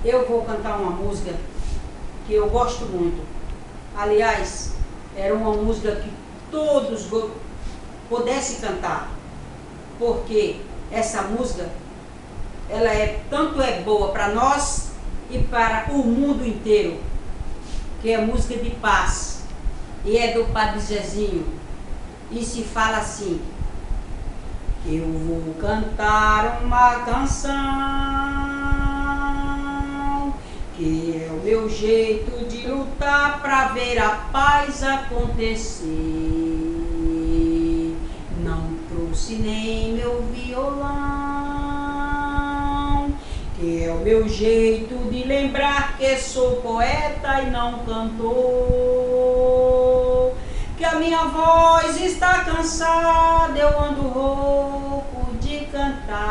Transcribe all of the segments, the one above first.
Eu vou cantar uma música que eu gosto muito. Aliás, era uma música que todos pudessem cantar, porque essa música, ela tanto é boa para nós e para o mundo inteiro, que é música de paz, e é do Padre Zezinho, e se fala assim: eu vou cantar uma canção, que é o meu jeito de lutar para ver a paz acontecer. Não trouxe nem meu violão, que é o meu jeito de lembrar que sou poeta e não cantor. Que a minha voz está cansada, eu ando rouco de cantar.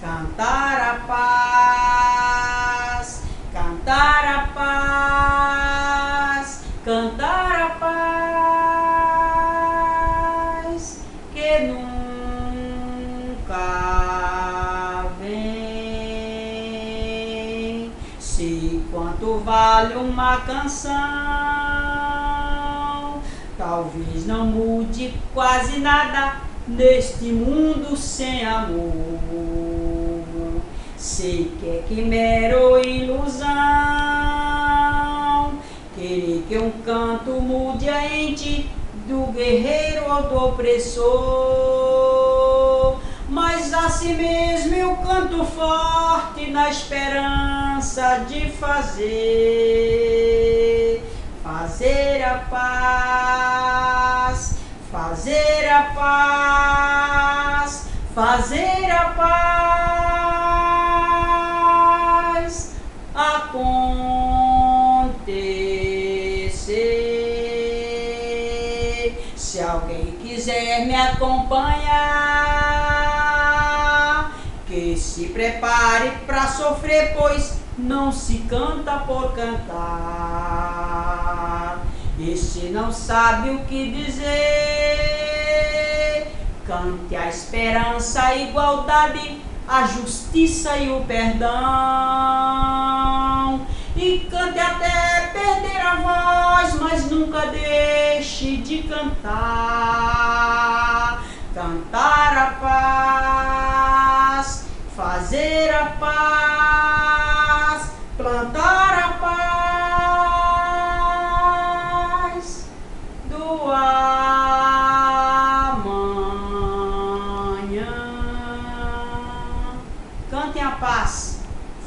Cantar a paz, cantar a paz, cantar a paz, que nunca vem. Sei quanto vale uma canção, talvez não mude quase nada neste mundo sem amor. Sei que é quimera ou ilusão querer que um canto mude a ente do guerreiro ou do opressor. Mas assim mesmo eu canto forte na esperança de fazer a paz, fazer a paz, fazer a paz acontecer. Se alguém quiser me acompanhar, que se prepare para sofrer, pois não se canta por cantar. E se não sabe o que dizer, cante a esperança, a igualdade, a justiça e o perdão. E cante até perder a voz, mas nunca deixe de cantar. Cantar a paz, fazer a paz, plantar a paz do amanhã. Cantem a paz,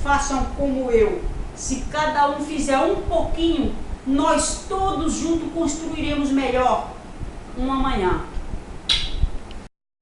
façam como eu. Se cada um fizer um pouquinho, nós todos juntos construiremos melhor um amanhã.